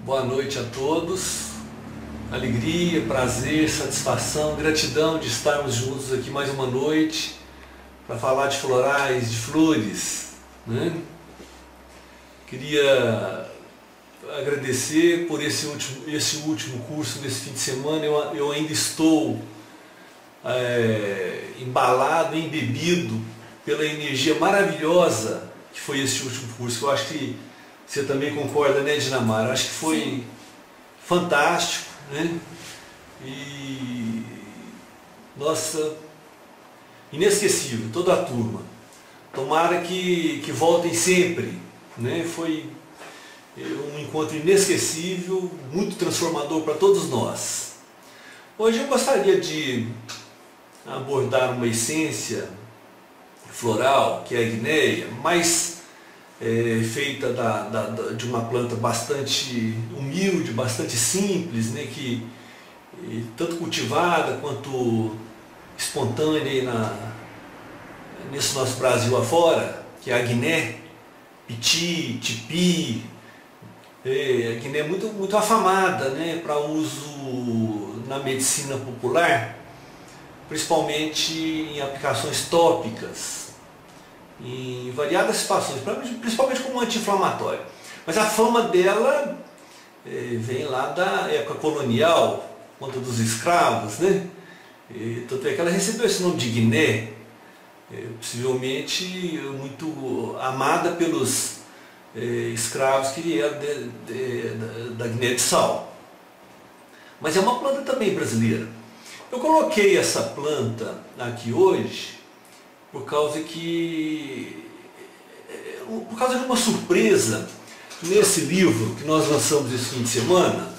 Boa noite a todos. Alegria, prazer, satisfação, gratidão de estarmos juntos aqui mais uma noite para falar de florais, de flores, né? Queria agradecer por esse último curso desse fim de semana. Eu ainda estou embalado, embebido pela energia maravilhosa que foi esse último curso. Eu acho que você também concorda, né, Dinamara? Eu acho que foi Sim. Fantástico, né? E nossa, inesquecível, toda a turma. Tomara que voltem sempre, né? Foi um encontro inesquecível, muito transformador para todos nós. Hoje eu gostaria de abordar uma essência floral, que é a guinéia, mas feita de uma planta bastante humilde, bastante simples, né, que tanto cultivada quanto espontânea aí nesse nosso Brasil afora, que é a guiné, piti, tipi. A guiné é muito afamada, né, para uso na medicina popular, principalmente em aplicações tópicas, em variadas situações, principalmente como anti-inflamatório. Mas a fama dela vem lá da época colonial, conta dos escravos, né? Tanto é que ela recebeu esse nome de Guiné, possivelmente muito amada pelos escravos que vieram da Guiné-Bissau. Mas é uma planta também brasileira. Eu coloquei essa planta aqui hoje por causa de uma surpresa nesse livro que nós lançamos esse fim de semana,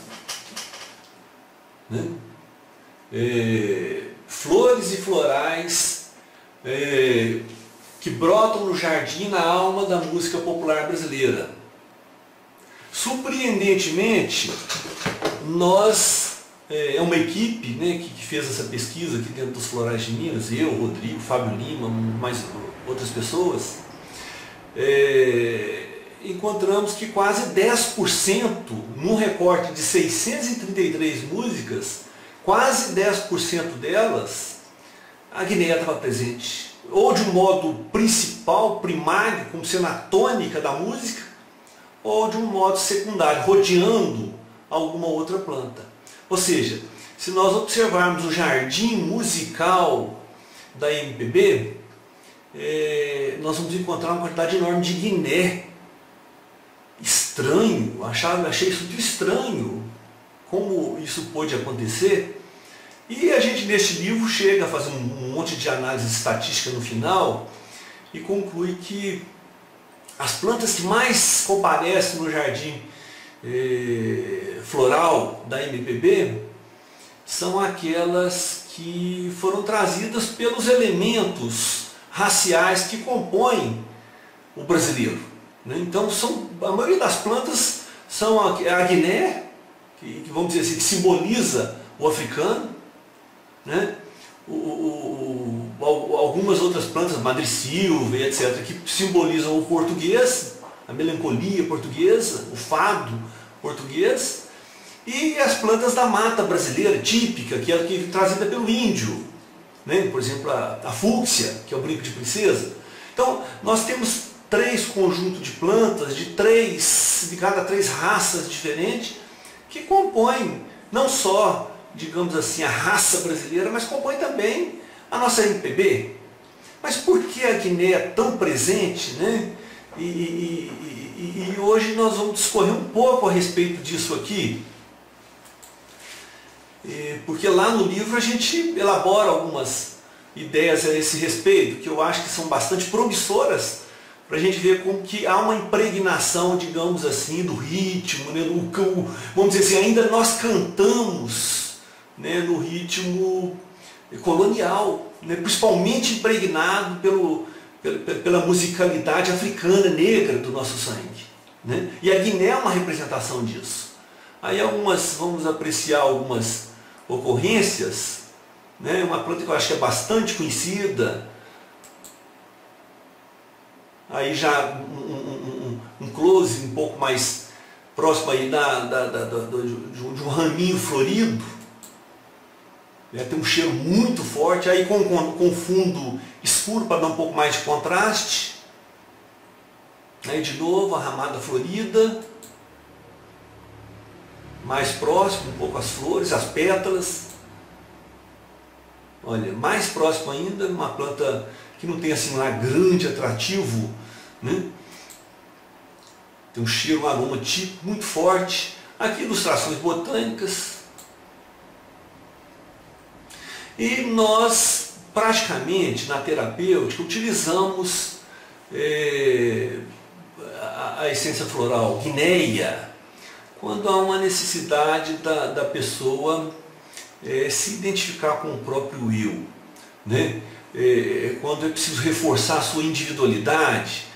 né? Flores e florais que brotam no jardim, na alma da música popular brasileira. Surpreendentemente, é uma equipe, né, que fez essa pesquisa aqui dentro dos Florais de Minas, eu, Rodrigo, Fábio Lima, mais outras pessoas, encontramos que quase 10%, num recorte de 633 músicas, quase 10% delas, a guinéia estava presente. Ou de um modo principal, primário, como sendo a tônica da música, ou de um modo secundário, rodeando alguma outra planta. Ou seja, se nós observarmos o jardim musical da MPB, nós vamos encontrar uma quantidade enorme de guiné. Estranho, achei isso muito estranho, como isso pôde acontecer. E a gente neste livro chega a fazer um monte de análise estatística no final e conclui que as plantas que mais comparecem no jardim floral da MPB são aquelas que foram trazidas pelos elementos raciais que compõem o brasileiro, né? Então a maioria das plantas são a guiné, que vamos dizer assim, que simboliza o africano, né? Algumas outras plantas, madressilva e etc., que simbolizam o português, a melancolia portuguesa, o fado português, e as plantas da mata brasileira típica, que é trazida pelo índio, né? Por exemplo, a fúcsia, que é o brinco de princesa. Então, nós temos 3 conjuntos de plantas, de cada 3 raças diferentes, que compõem não só, digamos assim, a raça brasileira, mas compõem também a nossa MPB. Mas por que a guiné é tão presente, né? E hoje nós vamos discorrer um pouco a respeito disso aqui, porque lá no livro a gente elabora algumas ideias a esse respeito, que eu acho que são bastante promissoras, para a gente ver como que há uma impregnação, digamos assim, do ritmo, né? Vamos dizer assim, ainda nós cantamos, né, no ritmo colonial, né? Principalmente impregnado pela musicalidade africana, negra do nosso sangue, né? E a Guiné é uma representação disso. Aí vamos apreciar algumas ocorrências, né? Uma planta que eu acho que é bastante conhecida, aí já um close um pouco mais próximo aí de um raminho florido, né? Tem um cheiro muito forte, aí com fundo escuro para dar um pouco mais de contraste. Aí de novo a ramada florida, mais próximo um pouco as flores, as pétalas. Olha, mais próximo ainda, uma planta que não tem assim lá grande atrativo, né? Tem um cheiro, um aroma típico muito forte. Aqui ilustrações botânicas. E nós praticamente na terapêutica utilizamos a essência floral guinéia quando há uma necessidade da pessoa se identificar com o próprio eu, né? Quando é preciso reforçar a sua individualidade,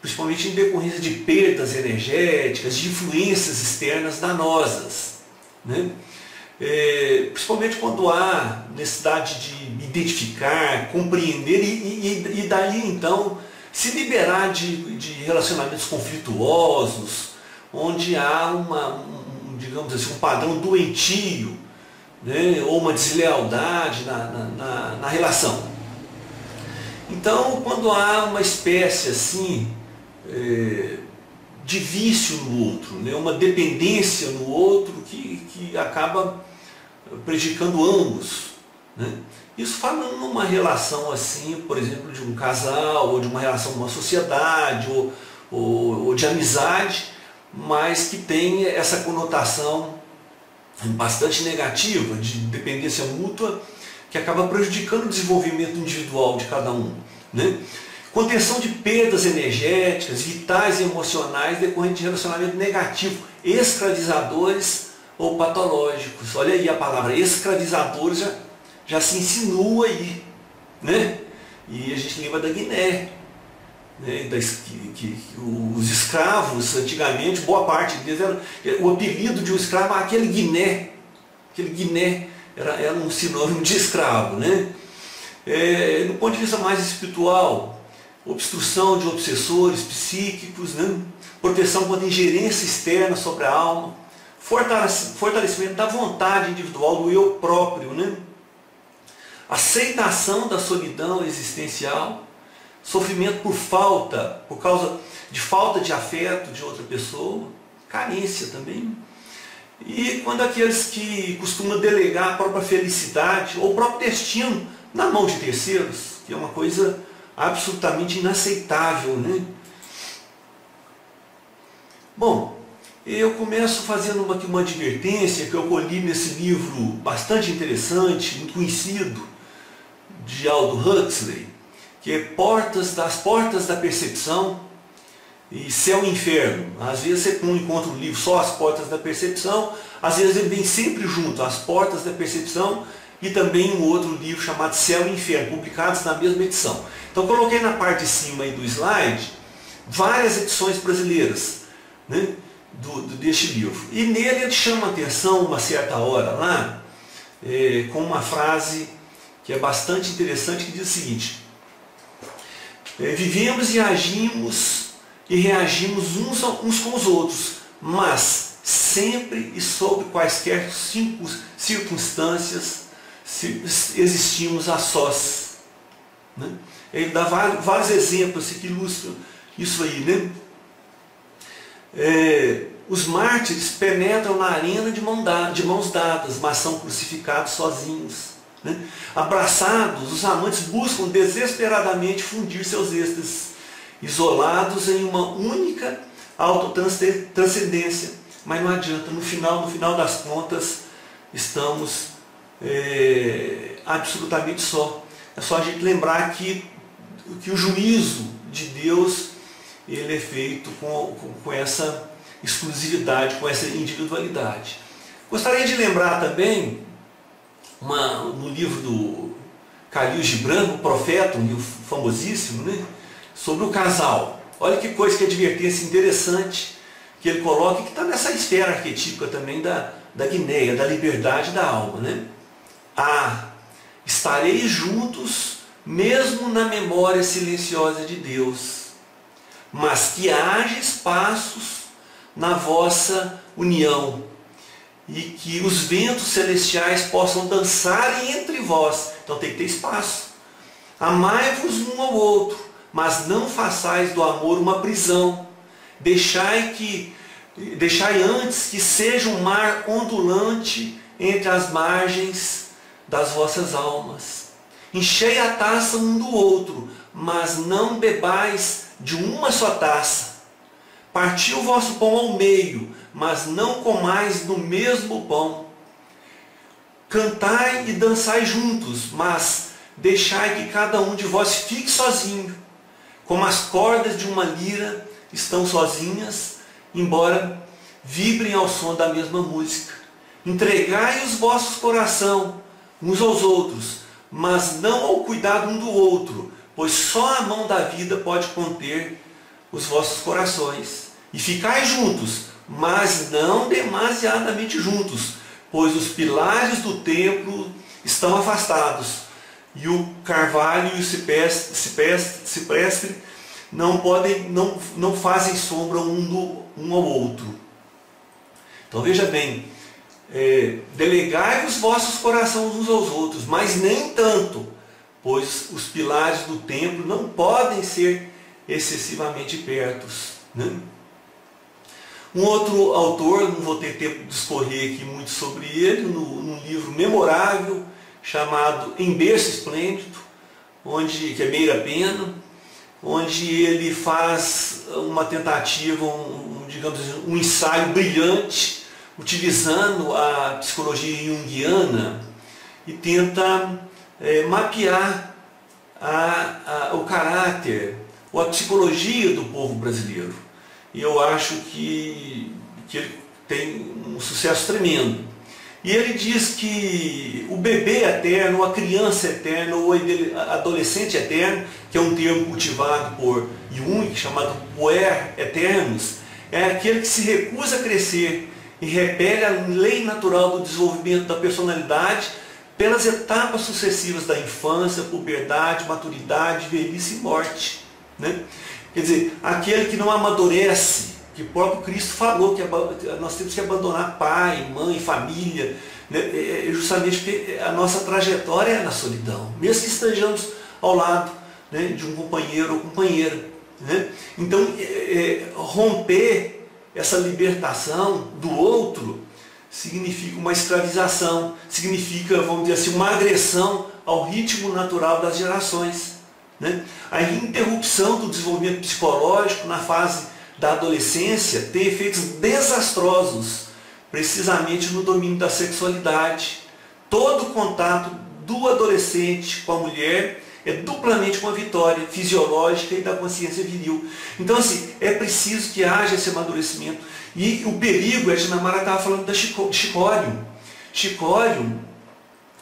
principalmente em decorrência de perdas energéticas, de influências externas danosas, né? Principalmente quando há necessidade de identificar, compreender e daí então se liberar de relacionamentos conflituosos, onde há digamos assim, um padrão doentio, né, ou uma deslealdade na relação. Então, quando há uma espécie assim de vício no outro, né, uma dependência no outro que acaba prejudicando ambos, né? Isso falando numa relação assim, por exemplo, de um casal, ou de uma relação numa sociedade, ou de amizade, mas que tem essa conotação bastante negativa, de dependência mútua, que acaba prejudicando o desenvolvimento individual de cada um, né? Contenção de perdas energéticas, vitais e emocionais decorrentes de relacionamento negativo, escravizadores ou patológicos. Olha aí a palavra escravizadores já se insinua aí, né? E a gente lembra da Guiné, né? Que os escravos, antigamente, boa parte deles, o apelido de um escravo era aquele Guiné. Aquele Guiné era um sinônimo de escravo, né? Do ponto de vista mais espiritual, obstrução de obsessores psíquicos, né? Proteção contra ingerência externa sobre a alma, fortalecimento da vontade individual, do eu próprio, né? Aceitação da solidão existencial, sofrimento por causa de falta de afeto de outra pessoa, carência também. E quando aqueles que costumam delegar a própria felicidade ou o próprio destino na mão de terceiros, que é uma coisa absolutamente inaceitável, né? Bom, eu começo fazendo uma advertência que eu colhi nesse livro bastante interessante, muito conhecido, de Aldous Huxley, que é As Portas da Percepção e Céu e Inferno. Às vezes você não encontra o livro só As Portas da Percepção, às vezes ele vem sempre junto, As Portas da Percepção e também um outro livro chamado Céu e Inferno, publicados na mesma edição. Então coloquei na parte de cima aí do slide várias edições brasileiras, né, deste livro. E nele ele chama a atenção uma certa hora lá, com uma frase que é bastante interessante, que diz o seguinte: vivemos e agimos e reagimos uns com os outros, mas sempre e sob quaisquer circunstâncias existimos a sós, né? Ele dá vários exemplos que ilustram isso aí, né? Os mártires penetram na arena de mãos dadas, mas são crucificados sozinhos, né? Abraçados, os amantes buscam desesperadamente fundir seus êxtases, isolados em uma única autotranscendência, mas não adianta, no final das contas, estamos absolutamente só. É só a gente lembrar que o juízo de Deus ele é feito com essa exclusividade, com essa individualidade. Gostaria de lembrar também no livro do Khalil Gibran, o Profeta, um livro famosíssimo, né, sobre o casal. Olha que coisa, que advertência interessante que ele coloca, que está nessa esfera arquetípica também da Guinéia, da liberdade da alma, né? Estareis juntos mesmo na memória silenciosa de Deus, mas que haja espaços na vossa união, e que os ventos celestiais possam dançar entre vós. Então tem que ter espaço. Amai-vos um ao outro, mas não façais do amor uma prisão. Deixai antes que seja um mar ondulante entre as margens das vossas almas. Enchei a taça um do outro, mas não bebais de uma só taça. Parti o vosso pão ao meio, mas não comais do mesmo pão. Cantai e dançai juntos, mas deixai que cada um de vós fique sozinho, como as cordas de uma lira estão sozinhas, embora vibrem ao som da mesma música. Entregai os vossos corações uns aos outros, mas não ao cuidado um do outro, pois só a mão da vida pode conter os vossos corações. E ficai juntos, mas não demasiadamente juntos, pois os pilares do templo estão afastados, e o carvalho e o cipreste não fazem sombra um ao outro. Então veja bem, delegai os vossos corações uns aos outros, mas nem tanto, pois os pilares do templo não podem ser excessivamente pertos, né? Um outro autor, não vou ter tempo de discorrer aqui muito sobre ele, num livro memorável chamado Em Berço Esplêndido, que é Meira Pena, onde ele faz uma tentativa, digamos assim, um ensaio brilhante, utilizando a psicologia junguiana, e tenta mapear o caráter ou a psicologia do povo brasileiro. E eu acho que ele tem um sucesso tremendo. E ele diz que o bebê eterno, a criança eterna, ou adolescente eterno, que é um termo cultivado por Jung, chamado puer eternus, é aquele que se recusa a crescer e repele a lei natural do desenvolvimento da personalidade pelas etapas sucessivas da infância, puberdade, maturidade, velhice e morte, né? Quer dizer, aquele que não amadurece, que o próprio Cristo falou que nós temos que abandonar pai, mãe, família, né? Justamente porque a nossa trajetória é na solidão, mesmo que estejamos ao lado, né, de um companheiro ou companheira, né? Então, romper essa libertação do outro significa uma escravização, significa, vamos dizer assim, uma agressão ao ritmo natural das gerações, né? A interrupção do desenvolvimento psicológico na fase da adolescência tem efeitos desastrosos, precisamente no domínio da sexualidade. Todo contato do adolescente com a mulher é duplamente uma vitória fisiológica e da consciência viril. Então, assim, é preciso que haja esse amadurecimento. E o perigo, a Dinamarca estava falando da chicório. Chicório,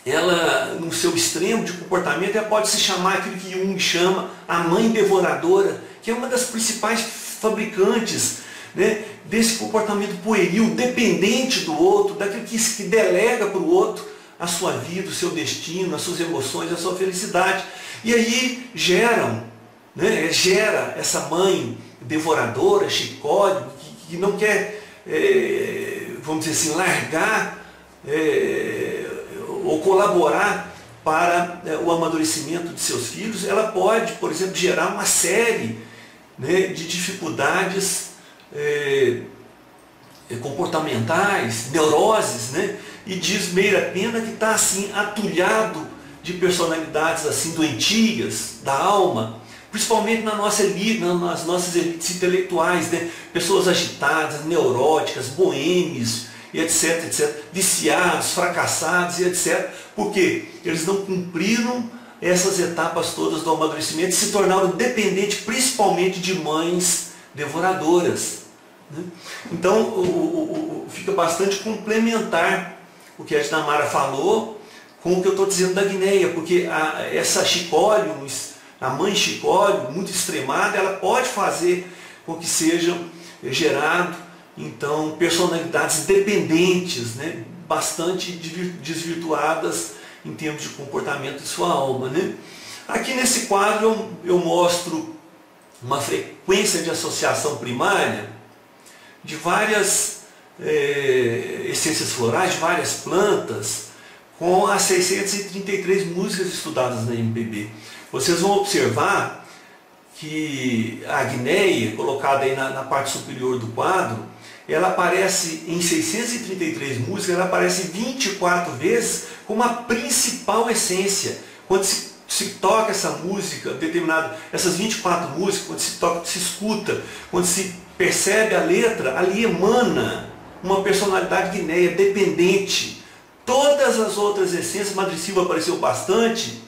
ela, no seu extremo de comportamento, ela pode se chamar aquilo que Jung chama a mãe devoradora, que é uma das principais fabricantes, né, desse comportamento pueril, dependente do outro, daquilo que delega para o outro a sua vida, o seu destino, as suas emoções, a sua felicidade. E aí gera essa mãe devoradora, chicório, que não quer, vamos dizer assim, largar ou colaborar para o amadurecimento de seus filhos. Ela pode, por exemplo, gerar uma série, né, de dificuldades comportamentais, neuroses, né? E diz Meira Pena que está assim atulhado de personalidades assim doentias da alma, principalmente nas nossas elites intelectuais, né? Pessoas agitadas, neuróticas, boêmios, e etc, etc, viciados, fracassados e etc, porque eles não cumpriram essas etapas todas do amadurecimento e se tornaram dependentes principalmente de mães devoradoras, né? Então fica bastante complementar o que a Dinamarca falou com o que eu estou dizendo da Guinéia, porque essa chicório, a mãe chicório, muito extremada, ela pode fazer com que sejam gerado, então, personalidades dependentes, né, bastante desvirtuadas em termos de comportamento de sua alma, né? Aqui nesse quadro eu mostro uma frequência de associação primária de várias essências florais, de várias plantas, com as 633 músicas estudadas na MPB. Vocês vão observar que a guinéia, colocada aí na parte superior do quadro, ela aparece em 633 músicas, ela aparece 24 vezes como a principal essência. Quando se toca essa música, essas 24 músicas, quando se toca, se escuta, quando se percebe a letra, ali emana uma personalidade guinéia dependente. Todas as outras essências, Madre Silva apareceu bastante,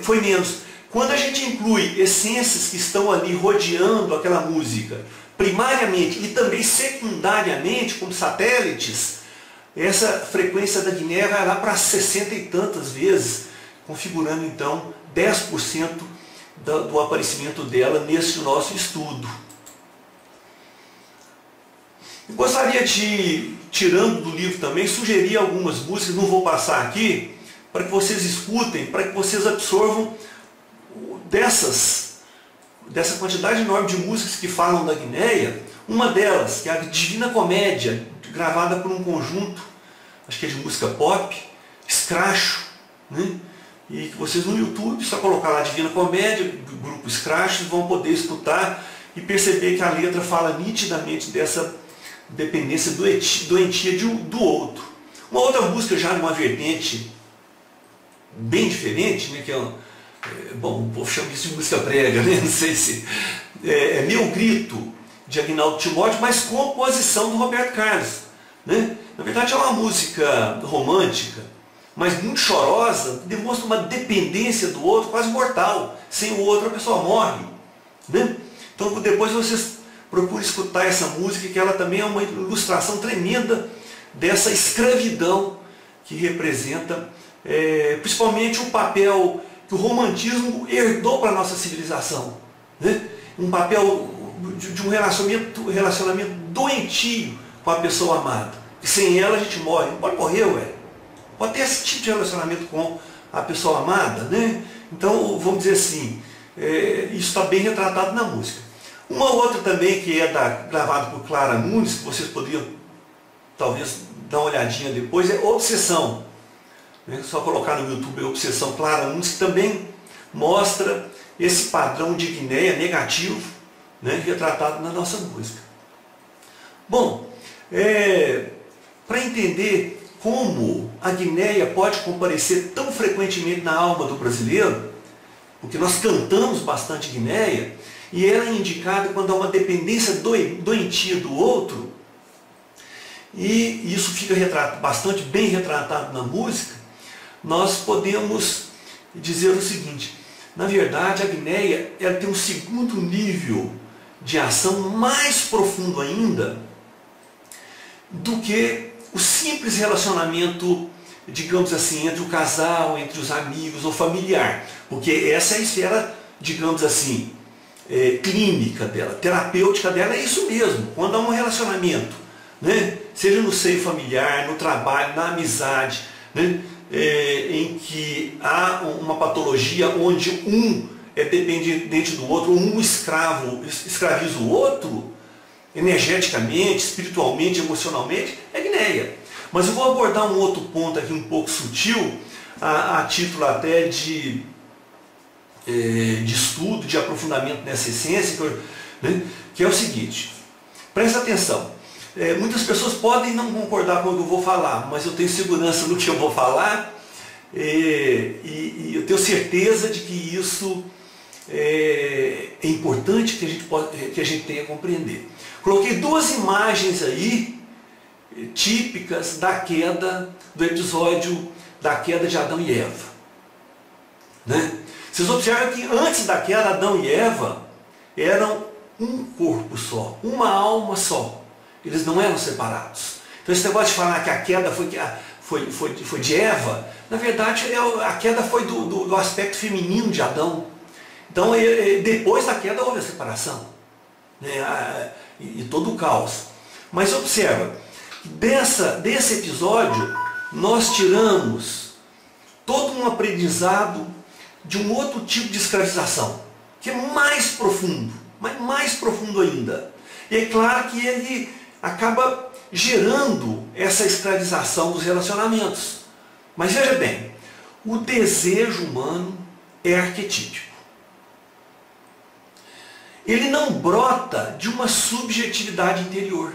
foi menos. Quando a gente inclui essências que estão ali rodeando aquela música, primariamente e também secundariamente, como satélites, essa frequência da guinéia vai lá para 60 e tantas vezes, configurando então 10% do aparecimento dela nesse nosso estudo. Eu gostaria de, tirando do livro também, sugerir algumas músicas, não vou passar aqui, para que vocês escutem, para que vocês absorvam dessa quantidade enorme de músicas que falam da Guinéia. Uma delas, que é a Divina Comédia, gravada por um conjunto, acho que é de música pop, escracho, né? E que vocês no YouTube, só colocar lá Divina Comédia, grupo escracho, vão poder escutar e perceber que a letra fala nitidamente dessa dependência doentia do outro. Uma outra música já numa vertente bem diferente, né, que é bom, o povo chama isso de música brega, né? Não sei se é Meu Grito, de Aguinaldo Timóteo, mas composição do Roberto Carlos, né? Na verdade é uma música romântica, mas muito chorosa, demonstra uma dependência do outro quase mortal. Sem o outro a pessoa morre, né? Então depois vocês procuram escutar essa música, que ela também é uma ilustração tremenda dessa escravidão que representa principalmente o papel que o romantismo herdou para a nossa civilização, né? Um papel de um relacionamento doentio com a pessoa amada. E sem ela a gente morre. Não pode morrer, ué. Pode ter esse tipo de relacionamento com a pessoa amada, né? Então, vamos dizer assim, isso está bem retratado na música. Uma outra também que é gravada por Clara Nunes, que vocês poderiam talvez dar uma olhadinha depois, é Obsessão. Só colocar no YouTube Obsessão Clara Nunes, que também mostra esse padrão de Guinéia negativo, né, retratado na nossa música. Bom, para entender como a Guinéia pode comparecer tão frequentemente na alma do brasileiro, porque nós cantamos bastante Guinéia, e ela é indicada quando há uma dependência doentia do outro, e isso fica bastante bem retratado na música. Nós podemos dizer o seguinte: na verdade a Guinéia ela tem um segundo nível de ação mais profundo ainda do que o simples relacionamento, digamos assim, entre o casal, entre os amigos ou familiar, porque essa é a esfera, digamos assim, clínica dela, terapêutica dela, é isso mesmo. Quando há um relacionamento, né, seja no seio familiar, no trabalho, na amizade, né, em que há uma patologia onde um é dependente do outro, um escraviza o outro, energeticamente, espiritualmente, emocionalmente, é Guinéia. Mas eu vou abordar um outro ponto aqui um pouco sutil, a título até de estudo, de aprofundamento nessa essência, né, que é o seguinte: presta atenção. Muitas pessoas podem não concordar com o que eu vou falar, mas eu tenho segurança no que eu vou falar, e eu tenho certeza de que isso é importante que a gente tenha a compreender. Coloquei duas imagens aí, típicas da queda, do episódio da queda de Adão e Eva, né? Vocês observam que antes da queda, Adão e Eva eram um corpo só, uma alma só. Eles não eram separados. Então esse negócio de falar que a queda foi de Eva, na verdade a queda foi do aspecto feminino de Adão. Então depois da queda houve a separação, né, e todo o caos. Mas observa, desse episódio nós tiramos todo um aprendizado de um outro tipo de escravização, que é mais profundo, mas mais profundo ainda. E é claro que ele acaba gerando essa escravização dos relacionamentos. Mas veja bem, o desejo humano é arquetípico. Ele não brota de uma subjetividade interior,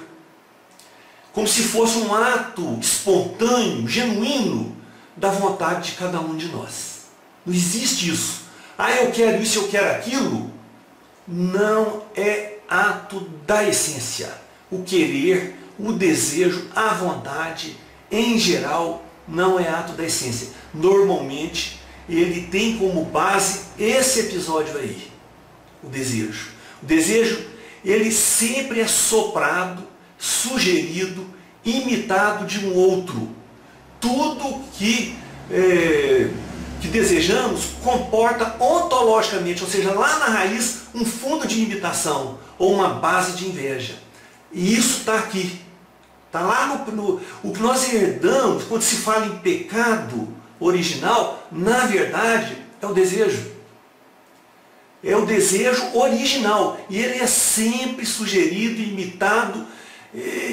como se fosse um ato espontâneo, genuíno, da vontade de cada um de nós. Não existe isso. Ah, eu quero isso, eu quero aquilo. Não é ato da essência. O querer, o desejo, a vontade, em geral, não é ato da essência. Normalmente, ele tem como base esse episódio aí, o desejo. O desejo, ele sempre é soprado, sugerido, imitado de um outro. Tudo que desejamos comporta ontologicamente, ou seja, lá na raiz, um fundo de imitação ou uma base de inveja. E isso está aqui. Está lá o que nós herdamos, quando se fala em pecado original, na verdade, é o desejo. É o desejo original. E ele é sempre sugerido, imitado,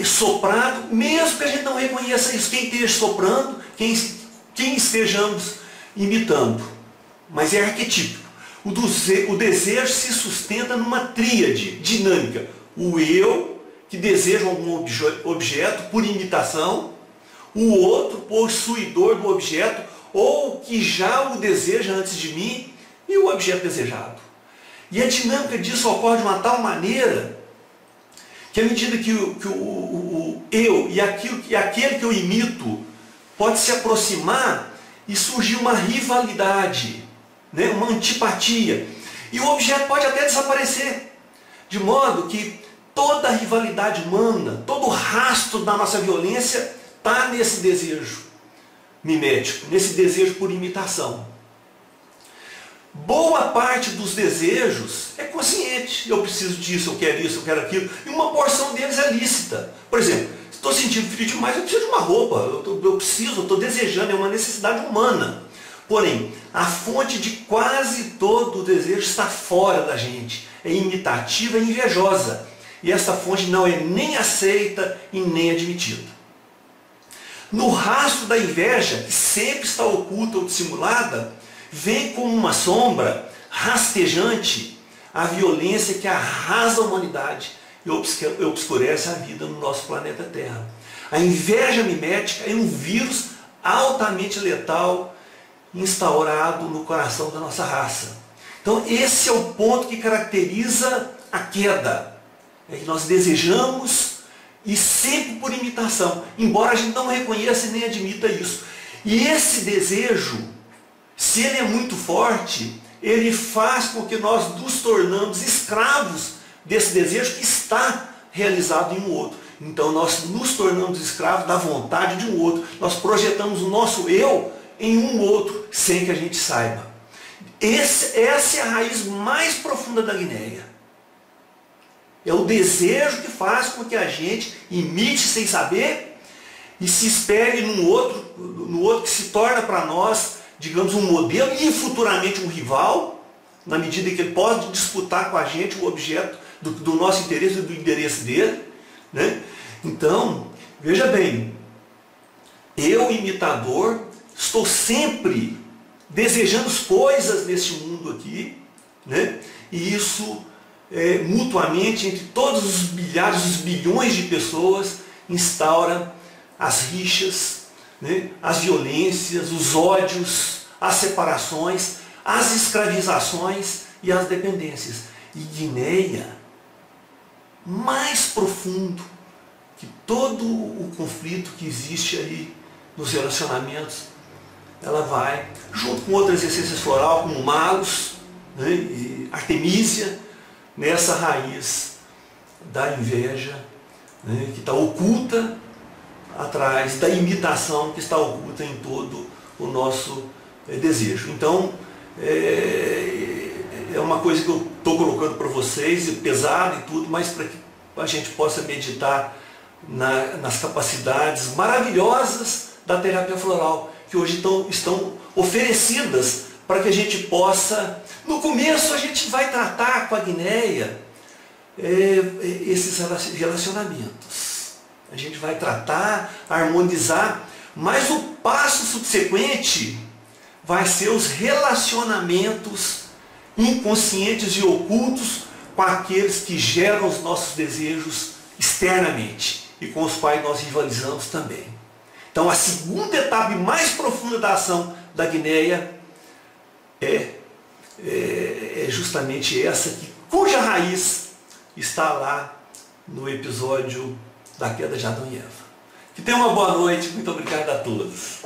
soprado, mesmo que a gente não reconheça isso, quem esteja soprando, quem estejamos imitando. Mas é arquetípico. O desejo se sustenta numa tríade dinâmica. O eu, que deseja algum objeto por imitação, o outro, possuidor do objeto, ou que já o deseja antes de mim, e o objeto desejado. E a dinâmica disso ocorre de uma tal maneira que à medida que o eu e aquele que eu imito pode se aproximar e surgir uma rivalidade, né? Uma antipatia. E o objeto pode até desaparecer. De modo que toda a rivalidade humana, todo o rastro da nossa violência está nesse desejo mimético, nesse desejo por imitação. Boa parte dos desejos é consciente. Eu preciso disso, eu quero isso, eu quero aquilo. E uma porção deles é lícita. Por exemplo, se estou sentindo frio demais, eu preciso de uma roupa. Eu estou desejando, é uma necessidade humana. Porém, a fonte de quase todo o desejo está fora da gente. É imitativa e invejosa. E essa fonte não é nem aceita e nem admitida. No rastro da inveja, que sempre está oculta ou dissimulada, vem como uma sombra rastejante a violência que arrasa a humanidade e obscurece a vida no nosso planeta Terra. A inveja mimética é um vírus altamente letal instaurado no coração da nossa raça. Então esse é o ponto que caracteriza a queda. É que nós desejamos e sempre por imitação, embora a gente não reconheça e nem admita isso. E esse desejo, se ele é muito forte, ele faz com que nós nos tornamos escravos desse desejo que está realizado em um outro. Então nós nos tornamos escravos da vontade de um outro. Nós projetamos o nosso eu em um outro, sem que a gente saiba. Essa é a raiz mais profunda da Guinéia. É o desejo que faz com que a gente imite sem saber e se espelhe no outro que se torna para nós, digamos, um modelo e futuramente um rival, na medida em que ele pode disputar com a gente o objeto do nosso interesse e do interesse dele, né? Então, veja bem, eu, imitador, estou sempre desejando coisas nesse mundo aqui, né? E isso, mutuamente, entre todos os milhares, os bilhões de pessoas, instaura as rixas, né? As violências, os ódios, as separações, as escravizações e as dependências. E Guinéia, mais profundo que todo o conflito que existe aí nos relacionamentos, ela vai, junto com outras essências florais, como Malus, né, e Artemisia, nessa raiz da inveja, né, que está oculta atrás da imitação que está oculta em todo o nosso desejo. Então, é uma coisa que eu estou colocando para vocês, pesado e tudo, mas para que a gente possa meditar nas capacidades maravilhosas da terapia floral, que hoje estão oferecidas para que a gente possa... No começo a gente vai tratar com a Guinéia esses relacionamentos. A gente vai tratar, harmonizar, mas o passo subsequente vai ser os relacionamentos inconscientes e ocultos com aqueles que geram os nossos desejos externamente e com os quais nós rivalizamos também. Então a segunda etapa e mais profunda da ação da Guinéia é justamente essa, cuja raiz está lá no episódio da queda de Adão e Eva. Que tenham uma boa noite, muito obrigado a todos.